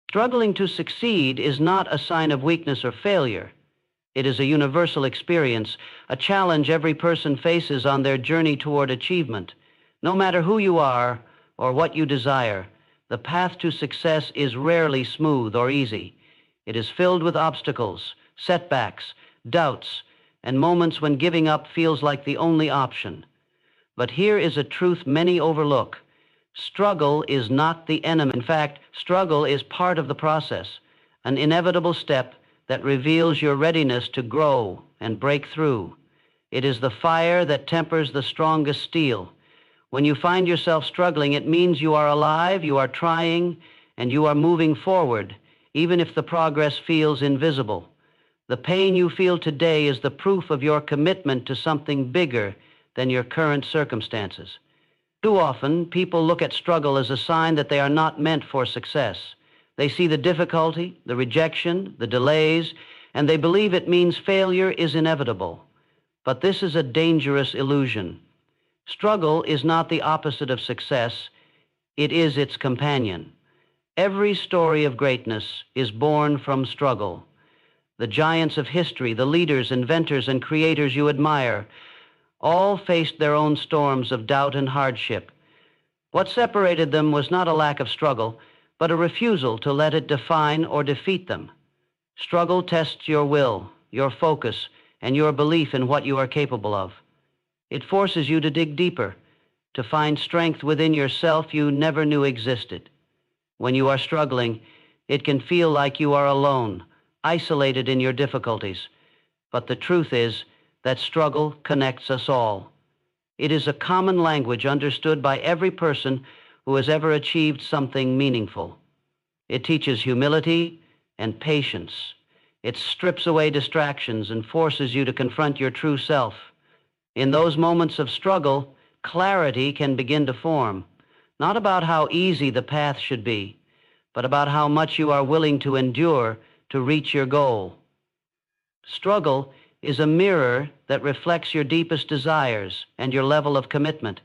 Struggling to succeed is not a sign of weakness or failure. It is a universal experience, a challenge every person faces on their journey toward achievement. No matter who you are or what you desire, the path to success is rarely smooth or easy. It is filled with obstacles, setbacks, doubts, and moments when giving up feels like the only option. But here is a truth many overlook. Struggle is not the enemy. In fact, struggle is part of the process, an inevitable step that reveals your readiness to grow and break through. It is the fire that tempers the strongest steel. When you find yourself struggling, it means you are alive, you are trying, and you are moving forward, even if the progress feels invisible. The pain you feel today is the proof of your commitment to something bigger than your current circumstances. Too often, people look at struggle as a sign that they are not meant for success. They see the difficulty, the rejection, the delays, and they believe it means failure is inevitable. But this is a dangerous illusion. Struggle is not the opposite of success, it is its companion. Every story of greatness is born from struggle. The giants of history, the leaders, inventors, and creators you admire, all faced their own storms of doubt and hardship. What separated them was not a lack of struggle, but a refusal to let it define or defeat them. Struggle tests your will, your focus, and your belief in what you are capable of. It forces you to dig deeper, to find strength within yourself you never knew existed. When you are struggling, it can feel like you are alone, isolated in your difficulties. But the truth is that struggle connects us all. It is a common language understood by every person who has ever achieved something meaningful. It teaches humility and patience. It strips away distractions and forces you to confront your true self. In those moments of struggle, clarity can begin to form, not about how easy the path should be, but about how much you are willing to endure to reach your goal. Struggle is a mirror that reflects your deepest desires and your level of commitment.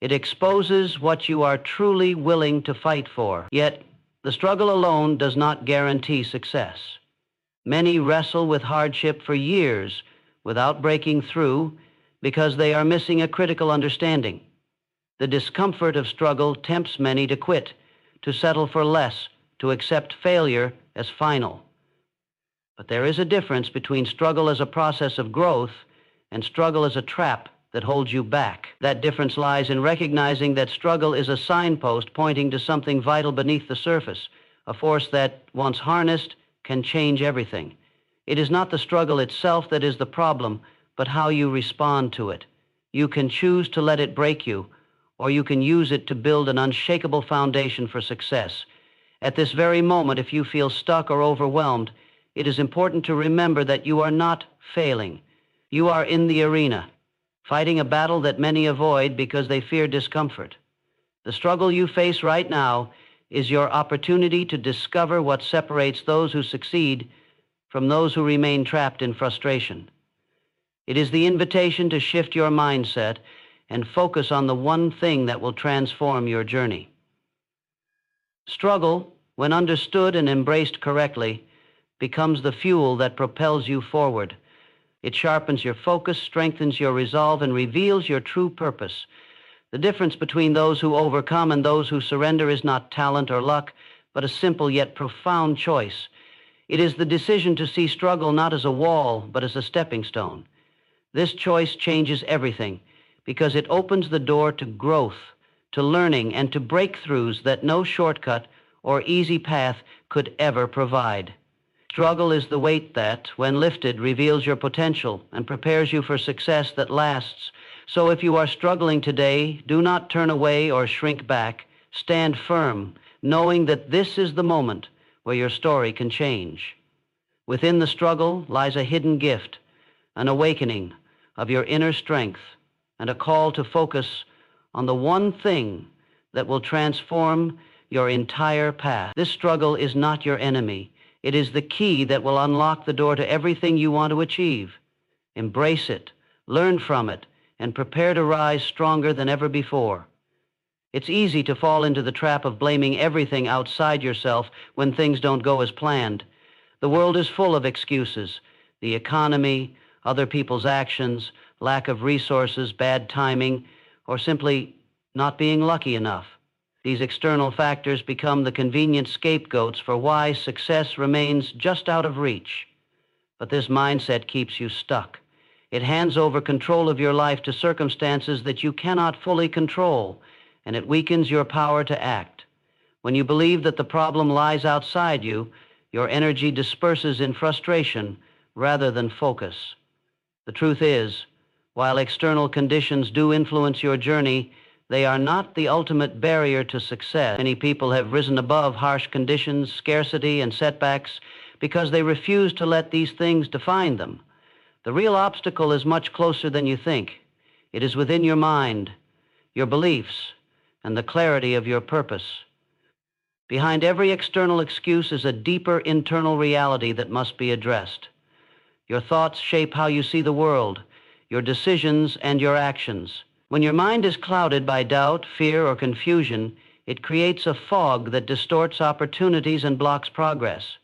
It exposes what you are truly willing to fight for. Yet, the struggle alone does not guarantee success. Many wrestle with hardship for years without breaking through because they are missing a critical understanding. The discomfort of struggle tempts many to quit, to settle for less, to accept failure as final. But there is a difference between struggle as a process of growth and struggle as a trap that holds you back. That difference lies in recognizing that struggle is a signpost pointing to something vital beneath the surface, a force that, once harnessed, can change everything. It is not the struggle itself that is the problem, but how you respond to it. You can choose to let it break you, or you can use it to build an unshakable foundation for success. At this very moment, if you feel stuck or overwhelmed, it is important to remember that you are not failing. You are in the arena, fighting a battle that many avoid because they fear discomfort. The struggle you face right now is your opportunity to discover what separates those who succeed from those who remain trapped in frustration. It is the invitation to shift your mindset and focus on the one thing that will transform your journey. Struggle, when understood and embraced correctly, becomes the fuel that propels you forward. It sharpens your focus, strengthens your resolve, and reveals your true purpose. The difference between those who overcome and those who surrender is not talent or luck, but a simple yet profound choice. It is the decision to see struggle not as a wall, but as a stepping stone. This choice changes everything because it opens the door to growth, to learning, and to breakthroughs that no shortcut or easy path could ever provide. Struggle is the weight that, when lifted, reveals your potential and prepares you for success that lasts. So if you are struggling today, do not turn away or shrink back. Stand firm, knowing that this is the moment where your story can change. Within the struggle lies a hidden gift, an awakening of your inner strength, and a call to focus on the one thing that will transform your entire path. This struggle is not your enemy. It is the key that will unlock the door to everything you want to achieve. Embrace it, learn from it, and prepare to rise stronger than ever before. It's easy to fall into the trap of blaming everything outside yourself when things don't go as planned. The world is full of excuses. The economy, other people's actions, lack of resources, bad timing, or simply not being lucky enough. These external factors become the convenient scapegoats for why success remains just out of reach. But this mindset keeps you stuck. It hands over control of your life to circumstances that you cannot fully control, and it weakens your power to act. When you believe that the problem lies outside you, your energy disperses in frustration rather than focus. The truth is, while external conditions do influence your journey, they are not the ultimate barrier to success. Many people have risen above harsh conditions, scarcity, and setbacks because they refuse to let these things define them. The real obstacle is much closer than you think. It is within your mind, your beliefs, and the clarity of your purpose. Behind every external excuse is a deeper internal reality that must be addressed. Your thoughts shape how you see the world, your decisions, and your actions. When your mind is clouded by doubt, fear, or confusion, it creates a fog that distorts opportunities and blocks progress.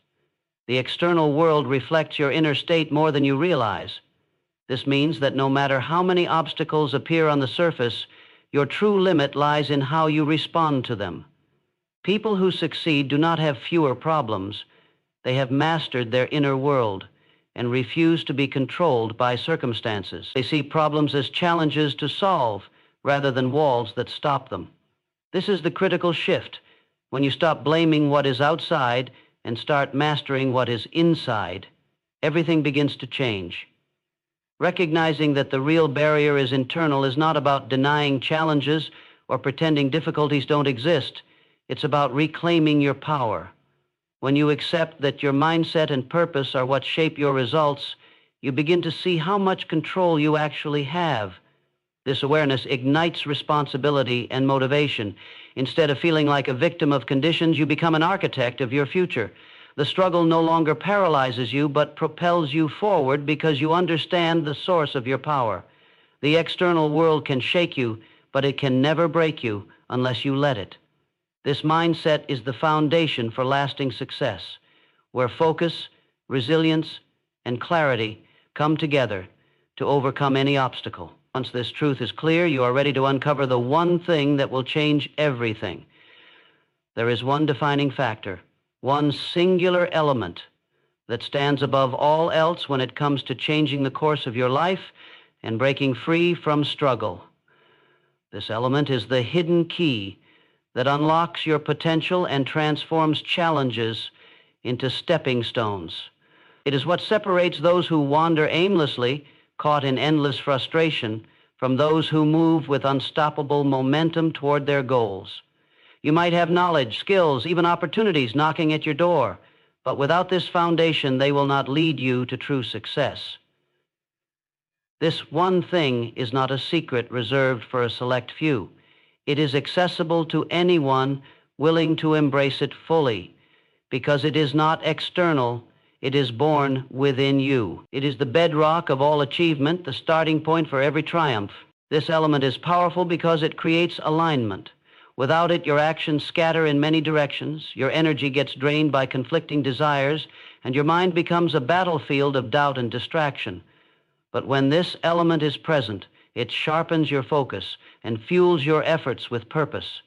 The external world reflects your inner state more than you realize. This means that no matter how many obstacles appear on the surface, your true limit lies in how you respond to them. People who succeed do not have fewer problems. They have mastered their inner world and refuse to be controlled by circumstances. They see problems as challenges to solve rather than walls that stop them. This is the critical shift. When you stop blaming what is outside and start mastering what is inside, everything begins to change. Recognizing that the real barrier is internal is not about denying challenges or pretending difficulties don't exist. It's about reclaiming your power. When you accept that your mindset and purpose are what shape your results, you begin to see how much control you actually have. This awareness ignites responsibility and motivation. Instead of feeling like a victim of conditions, you become an architect of your future. The struggle no longer paralyzes you, but propels you forward because you understand the source of your power. The external world can shake you, but it can never break you unless you let it. This mindset is the foundation for lasting success, where focus, resilience, and clarity come together to overcome any obstacle. Once this truth is clear, you are ready to uncover the one thing that will change everything. There is one defining factor, one singular element that stands above all else when it comes to changing the course of your life and breaking free from struggle. This element is the hidden key that unlocks your potential and transforms challenges into stepping stones. It is what separates those who wander aimlessly, caught in endless frustration, from those who move with unstoppable momentum toward their goals. You might have knowledge, skills, even opportunities knocking at your door, but without this foundation, they will not lead you to true success. This one thing is not a secret reserved for a select few. It is accessible to anyone willing to embrace it fully, because it is not external, it is born within you. It is the bedrock of all achievement, the starting point for every triumph. This element is powerful because it creates alignment. Without it, your actions scatter in many directions, your energy gets drained by conflicting desires, and your mind becomes a battlefield of doubt and distraction. But when this element is present, it sharpens your focus and fuels your efforts with purpose.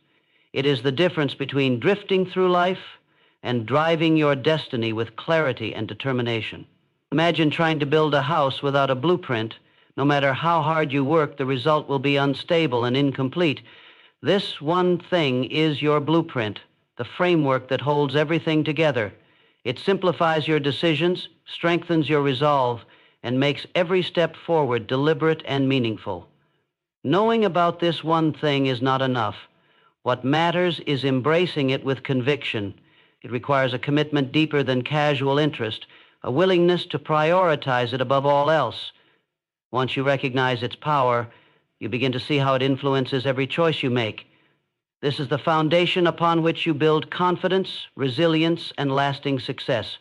It is the difference between drifting through life and driving your destiny with clarity and determination. Imagine trying to build a house without a blueprint. No matter how hard you work, the result will be unstable and incomplete. This one thing is your blueprint, the framework that holds everything together. It simplifies your decisions, strengthens your resolve, and makes every step forward deliberate and meaningful. Knowing about this one thing is not enough. What matters is embracing it with conviction. It requires a commitment deeper than casual interest, a willingness to prioritize it above all else. Once you recognize its power, you begin to see how it influences every choice you make. This is the foundation upon which you build confidence, resilience, and lasting success.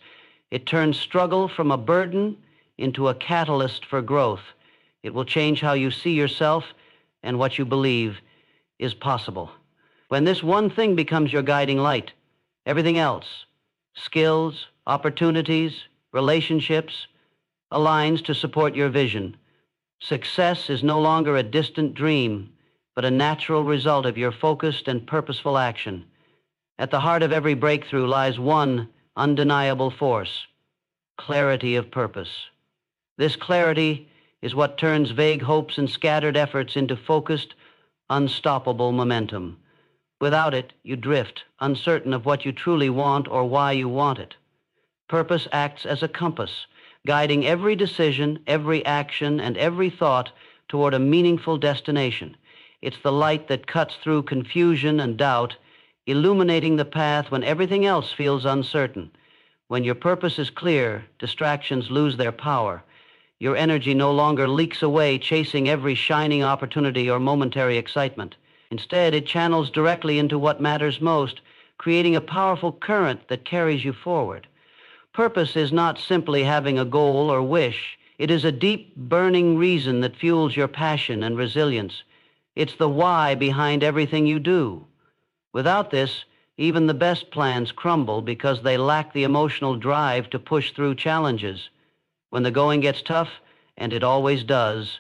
It turns struggle from a burden into a catalyst for growth. It will change how you see yourself and what you believe is possible. When this one thing becomes your guiding light, everything else, skills, opportunities, relationships, aligns to support your vision. Success is no longer a distant dream, but a natural result of your focused and purposeful action. At the heart of every breakthrough lies one undeniable force: clarity of purpose. This clarity is what turns vague hopes and scattered efforts into focused, unstoppable momentum. Without it, you drift, uncertain of what you truly want or why you want it. Purpose acts as a compass, guiding every decision, every action, and every thought toward a meaningful destination. It's the light that cuts through confusion and doubt, illuminating the path when everything else feels uncertain. When your purpose is clear, distractions lose their power. Your energy no longer leaks away chasing every shining opportunity or momentary excitement. Instead, it channels directly into what matters most, creating a powerful current that carries you forward. Purpose is not simply having a goal or wish. It is a deep, burning reason that fuels your passion and resilience. It's the why behind everything you do. Without this, even the best plans crumble because they lack the emotional drive to push through challenges. When the going gets tough, and it always does,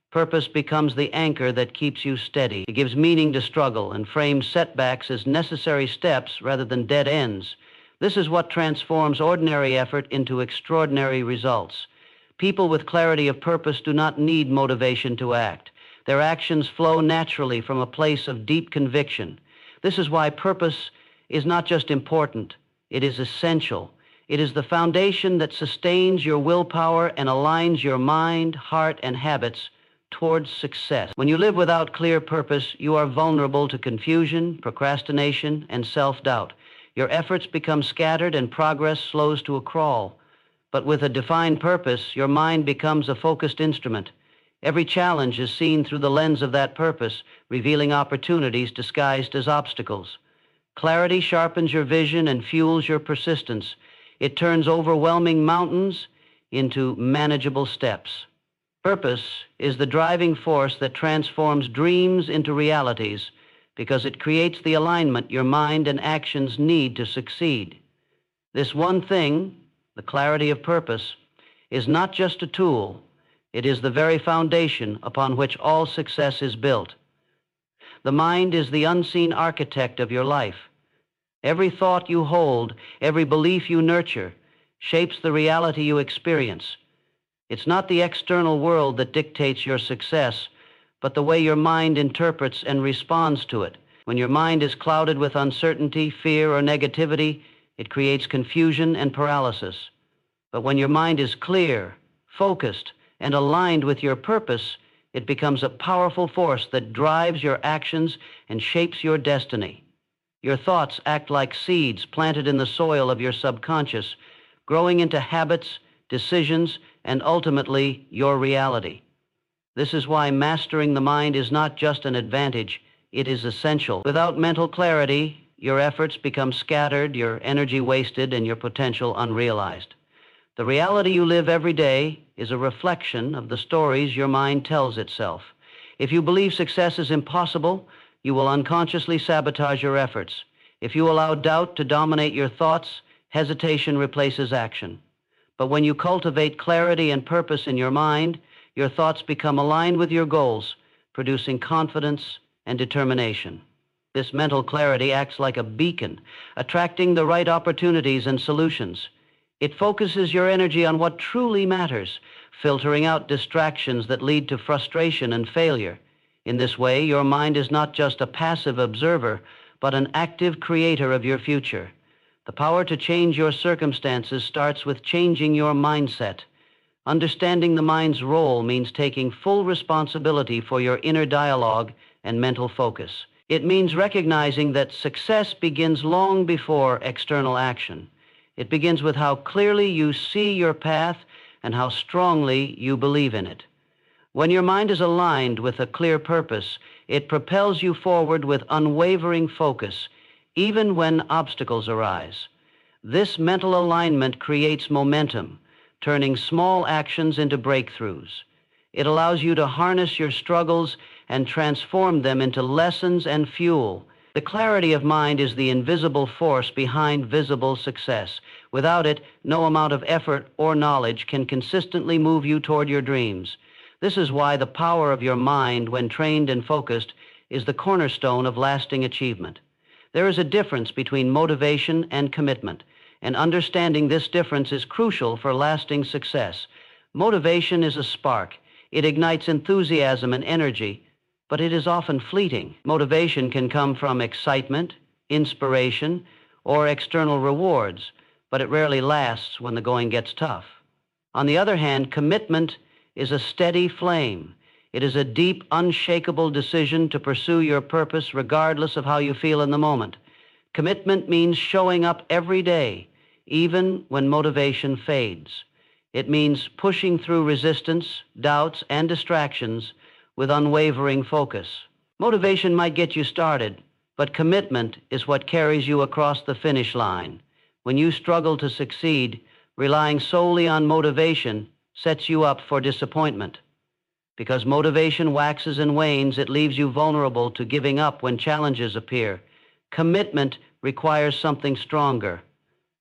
purpose becomes the anchor that keeps you steady. It gives meaning to struggle and frames setbacks as necessary steps rather than dead ends. This is what transforms ordinary effort into extraordinary results. People with clarity of purpose do not need motivation to act. Their actions flow naturally from a place of deep conviction. This is why purpose is not just important, it is essential. It is the foundation that sustains your willpower and aligns your mind, heart, and habits towards success. When you live without clear purpose, you are vulnerable to confusion, procrastination, and self-doubt. Your efforts become scattered and progress slows to a crawl. But with a defined purpose, your mind becomes a focused instrument. Every challenge is seen through the lens of that purpose, revealing opportunities disguised as obstacles. Clarity sharpens your vision and fuels your persistence. It turns overwhelming mountains into manageable steps. Purpose is the driving force that transforms dreams into realities because it creates the alignment your mind and actions need to succeed. This one thing, the clarity of purpose, is not just a tool. It is the very foundation upon which all success is built. The mind is the unseen architect of your life. Every thought you hold, every belief you nurture, shapes the reality you experience. It's not the external world that dictates your success, but the way your mind interprets and responds to it. When your mind is clouded with uncertainty, fear, or negativity, it creates confusion and paralysis. But when your mind is clear, focused, and aligned with your purpose, it becomes a powerful force that drives your actions and shapes your destiny. Your thoughts act like seeds planted in the soil of your subconscious, growing into habits, decisions, and ultimately your reality. This is why mastering the mind is not just an advantage, it is essential. Without mental clarity, your efforts become scattered, your energy wasted, and your potential unrealized. The reality you live every day is a reflection of the stories your mind tells itself. If you believe success is impossible, you will unconsciously sabotage your efforts. If you allow doubt to dominate your thoughts, hesitation replaces action. But when you cultivate clarity and purpose in your mind, your thoughts become aligned with your goals, producing confidence and determination. This mental clarity acts like a beacon, attracting the right opportunities and solutions. It focuses your energy on what truly matters, filtering out distractions that lead to frustration and failure. In this way, your mind is not just a passive observer, but an active creator of your future. The power to change your circumstances starts with changing your mindset. Understanding the mind's role means taking full responsibility for your inner dialogue and mental focus. It means recognizing that success begins long before external action. It begins with how clearly you see your path and how strongly you believe in it. When your mind is aligned with a clear purpose, it propels you forward with unwavering focus, even when obstacles arise. This mental alignment creates momentum, turning small actions into breakthroughs. It allows you to harness your struggles and transform them into lessons and fuel The clarity of mind is the invisible force behind visible success. Without it, no amount of effort or knowledge can consistently move you toward your dreams. This is why the power of your mind, when trained and focused, is the cornerstone of lasting achievement. There is a difference between motivation and commitment, and understanding this difference is crucial for lasting success. Motivation is a spark. It ignites enthusiasm and energy, but it is often fleeting. Motivation can come from excitement, inspiration, or external rewards, but it rarely lasts when the going gets tough. On the other hand, commitment is a steady flame. It is a deep, unshakable decision to pursue your purpose regardless of how you feel in the moment. Commitment means showing up every day, even when motivation fades. It means pushing through resistance, doubts, and distractions with unwavering focus. Motivation might get you started, but commitment is what carries you across the finish line. When you struggle to succeed, relying solely on motivation sets you up for disappointment. Because motivation waxes and wanes, it leaves you vulnerable to giving up when challenges appear. Commitment requires something stronger,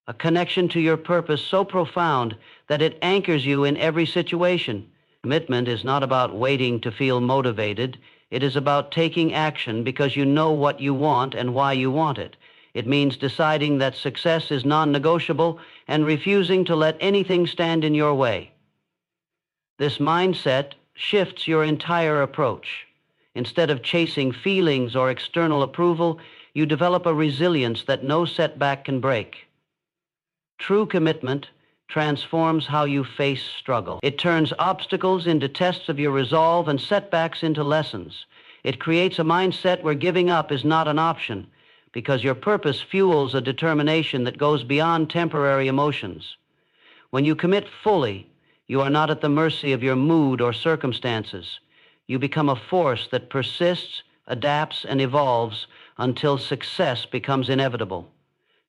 a connection to your purpose so profound that it anchors you in every situation. Commitment is not about waiting to feel motivated. It is about taking action because you know what you want and why you want it. It means deciding that success is non-negotiable and refusing to let anything stand in your way. This mindset shifts your entire approach. Instead of chasing feelings or external approval, you develop a resilience that no setback can break. True commitment transforms how you face struggle. It turns obstacles into tests of your resolve and setbacks into lessons. It creates a mindset where giving up is not an option, because your purpose fuels a determination that goes beyond temporary emotions. When you commit fully, you are not at the mercy of your mood or circumstances. You become a force that persists, adapts, and evolves until success becomes inevitable.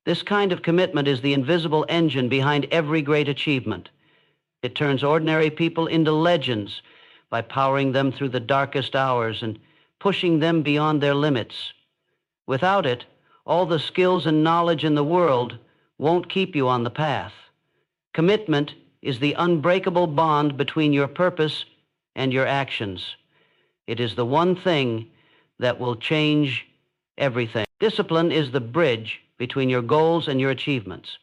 This kind of commitment is the invisible engine behind every great achievement. It turns ordinary people into legends by powering them through the darkest hours and pushing them beyond their limits. Without it, all the skills and knowledge in the world won't keep you on the path. Commitment is the unbreakable bond between your purpose and your actions. It is the one thing that will change everything. Discipline is the bridge between your goals and your achievements.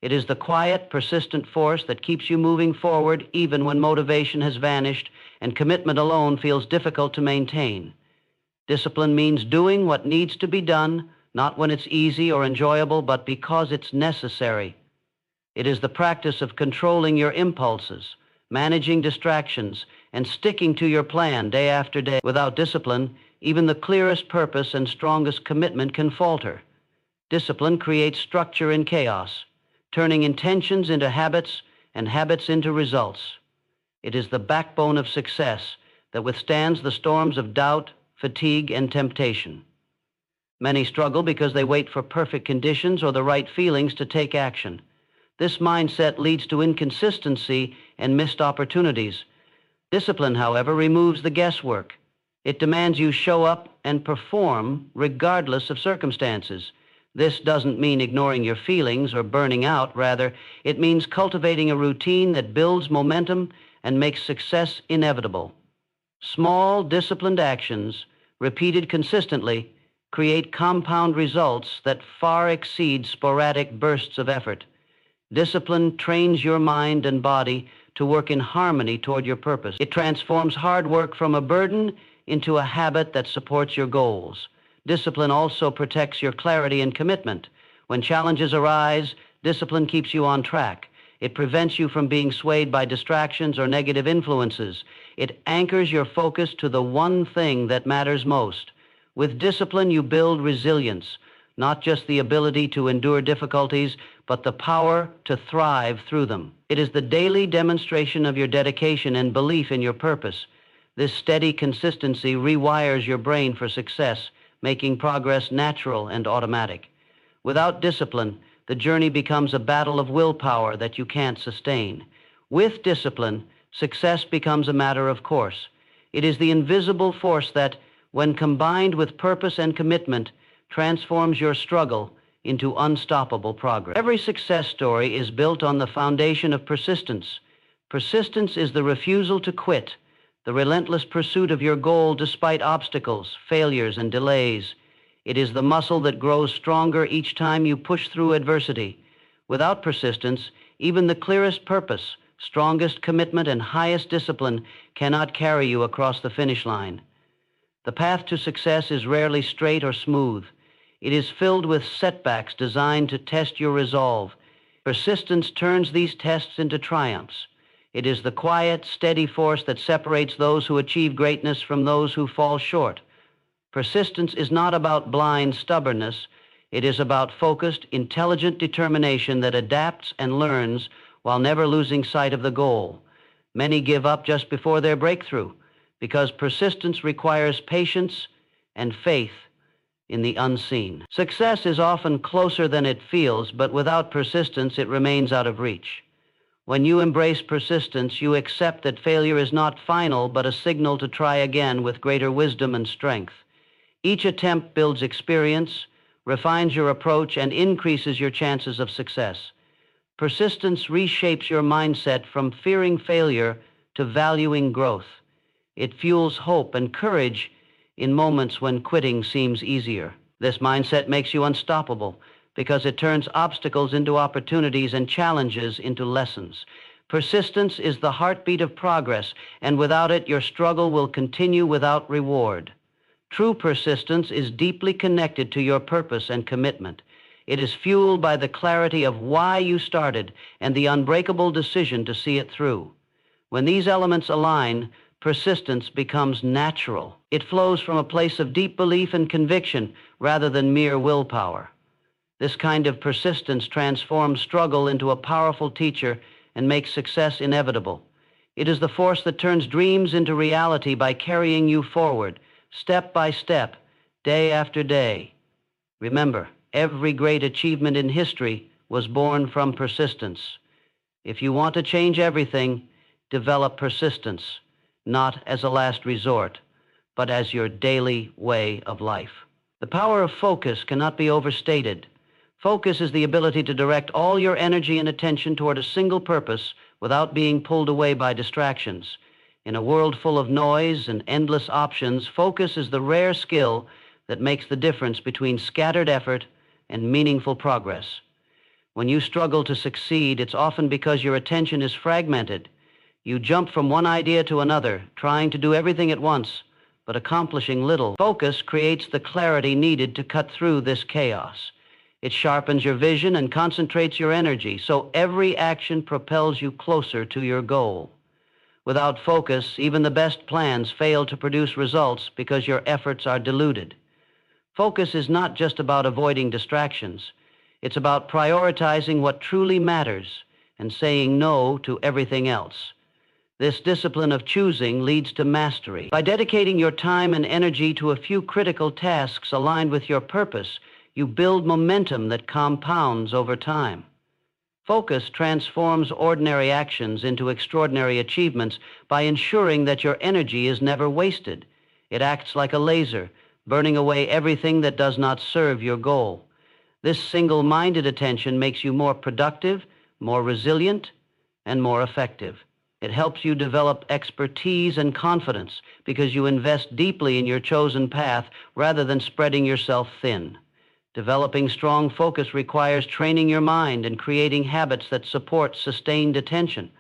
It is the quiet, persistent force that keeps you moving forward even when motivation has vanished and commitment alone feels difficult to maintain. Discipline means doing what needs to be done, not when it's easy or enjoyable, but because it's necessary. It is the practice of controlling your impulses, managing distractions, and sticking to your plan day after day. Without discipline, even the clearest purpose and strongest commitment can falter. Discipline creates structure in chaos, turning intentions into habits and habits into results. It is the backbone of success that withstands the storms of doubt, fatigue, and temptation. Many struggle because they wait for perfect conditions or the right feelings to take action. This mindset leads to inconsistency and missed opportunities. Discipline, however, removes the guesswork. It demands you show up and perform regardless of circumstances. This doesn't mean ignoring your feelings or burning out. Rather, it means cultivating a routine that builds momentum and makes success inevitable. Small, disciplined actions, repeated consistently, create compound results that far exceed sporadic bursts of effort. Discipline trains your mind and body to work in harmony toward your purpose. It transforms hard work from a burden into a habit that supports your goals. Discipline also protects your clarity and commitment. When challenges arise, discipline keeps you on track. It prevents you from being swayed by distractions or negative influences. It anchors your focus to the one thing that matters most. With discipline, you build resilience, not just the ability to endure difficulties, but the power to thrive through them. It is the daily demonstration of your dedication and belief in your purpose. This steady consistency rewires your brain for success, making progress natural and automatic. Without discipline, the journey becomes a battle of willpower that you can't sustain. With discipline, success becomes a matter of course. It is the invisible force that, when combined with purpose and commitment, transforms your struggle into unstoppable progress. Every success story is built on the foundation of persistence. Persistence is the refusal to quit, the relentless pursuit of your goal despite obstacles, failures, and delays. It is the muscle that grows stronger each time you push through adversity. Without persistence, even the clearest purpose, strongest commitment, and highest discipline cannot carry you across the finish line. The path to success is rarely straight or smooth. It is filled with setbacks designed to test your resolve. Persistence turns these tests into triumphs. It is the quiet, steady force that separates those who achieve greatness from those who fall short. Persistence is not about blind stubbornness. It is about focused, intelligent determination that adapts and learns while never losing sight of the goal. Many give up just before their breakthrough because persistence requires patience and faith in the unseen. Success is often closer than it feels, but without persistence, it remains out of reach. When you embrace persistence, you accept that failure is not final, but a signal to try again with greater wisdom and strength. Each attempt builds experience, refines your approach, and increases your chances of success. Persistence reshapes your mindset from fearing failure to valuing growth. It fuels hope and courage in moments when quitting seems easier. This mindset makes you unstoppable because it turns obstacles into opportunities and challenges into lessons. Persistence is the heartbeat of progress, and without it, your struggle will continue without reward. True persistence is deeply connected to your purpose and commitment. It is fueled by the clarity of why you started and the unbreakable decision to see it through. When these elements align, persistence becomes natural. It flows from a place of deep belief and conviction rather than mere willpower. This kind of persistence transforms struggle into a powerful teacher and makes success inevitable. It is the force that turns dreams into reality by carrying you forward, step by step, day after day. Remember, every great achievement in history was born from persistence. If you want to change everything, develop persistence, not as a last resort, but as your daily way of life. The power of focus cannot be overstated. Focus is the ability to direct all your energy and attention toward a single purpose without being pulled away by distractions. In a world full of noise and endless options, focus is the rare skill that makes the difference between scattered effort and meaningful progress. When you struggle to succeed, it's often because your attention is fragmented. You jump from one idea to another, trying to do everything at once, but accomplishing little. Focus creates the clarity needed to cut through this chaos. It sharpens your vision and concentrates your energy, so every action propels you closer to your goal. Without focus, even the best plans fail to produce results because your efforts are diluted. Focus is not just about avoiding distractions. It's about prioritizing what truly matters and saying no to everything else. This discipline of choosing leads to mastery. By dedicating your time and energy to a few critical tasks aligned with your purpose, you build momentum that compounds over time. Focus transforms ordinary actions into extraordinary achievements by ensuring that your energy is never wasted. It acts like a laser, burning away everything that does not serve your goal. This single-minded attention makes you more productive, more resilient, and more effective. It helps you develop expertise and confidence because you invest deeply in your chosen path rather than spreading yourself thin. Developing strong focus requires training your mind and creating habits that support sustained attention.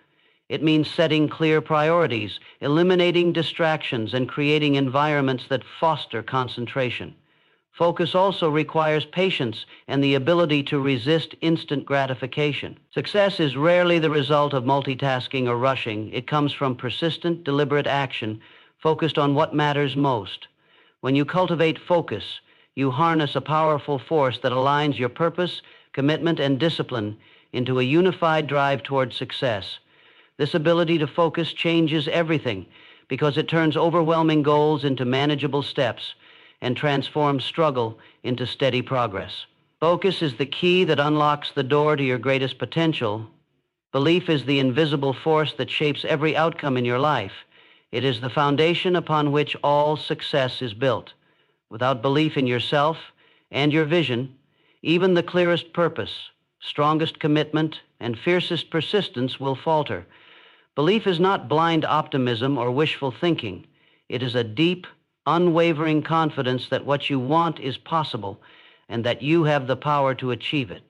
It means setting clear priorities, eliminating distractions, and creating environments that foster concentration. Focus also requires patience and the ability to resist instant gratification. Success is rarely the result of multitasking or rushing. It comes from persistent, deliberate action focused on what matters most. When you cultivate focus, you harness a powerful force that aligns your purpose, commitment, and discipline into a unified drive toward success. This ability to focus changes everything because it turns overwhelming goals into manageable steps and transforms struggle into steady progress. Focus is the key that unlocks the door to your greatest potential. Belief is the invisible force that shapes every outcome in your life. It is the foundation upon which all success is built. Without belief in yourself and your vision, even the clearest purpose, strongest commitment, and fiercest persistence will falter. Belief is not blind optimism or wishful thinking. It is a deep, unwavering confidence that what you want is possible and that you have the power to achieve it.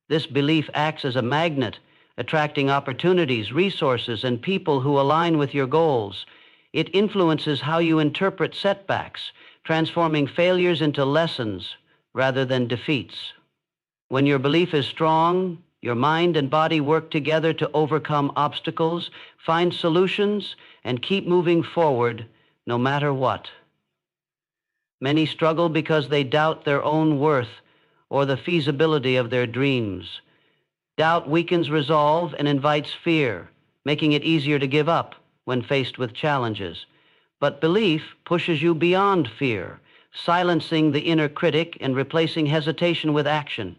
This belief acts as a magnet, attracting opportunities, resources, and people who align with your goals. It influences how you interpret setbacks, transforming failures into lessons rather than defeats. When your belief is strong, your mind and body work together to overcome obstacles, find solutions, and keep moving forward no matter what. Many struggle because they doubt their own worth or the feasibility of their dreams. Doubt weakens resolve and invites fear, making it easier to give up when faced with challenges. But belief pushes you beyond fear, silencing the inner critic and replacing hesitation with action.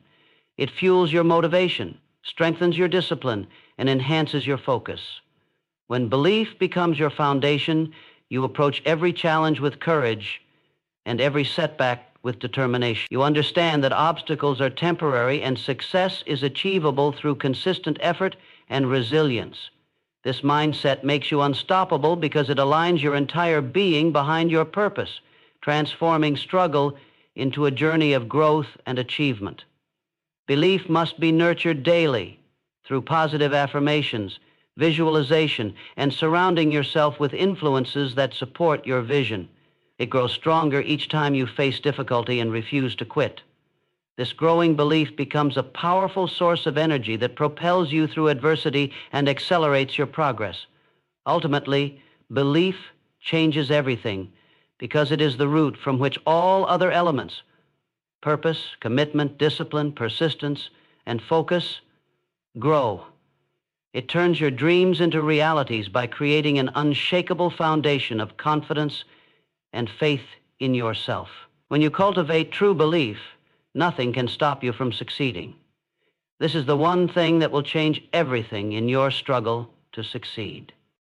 It fuels your motivation, strengthens your discipline, and enhances your focus. When belief becomes your foundation, you approach every challenge with courage and every setback with determination. You understand that obstacles are temporary and success is achievable through consistent effort and resilience. This mindset makes you unstoppable because it aligns your entire being behind your purpose, transforming struggle into a journey of growth and achievement. Belief must be nurtured daily through positive affirmations, visualization, and surrounding yourself with influences that support your vision. It grows stronger each time you face difficulty and refuse to quit. This growing belief becomes a powerful source of energy that propels you through adversity and accelerates your progress. Ultimately, belief changes everything because it is the root from which all other elements, purpose, commitment, discipline, persistence, and focus, grow. It turns your dreams into realities by creating an unshakable foundation of confidence and faith in yourself. When you cultivate true belief, nothing can stop you from succeeding. This is the one thing that will change everything in your struggle to succeed.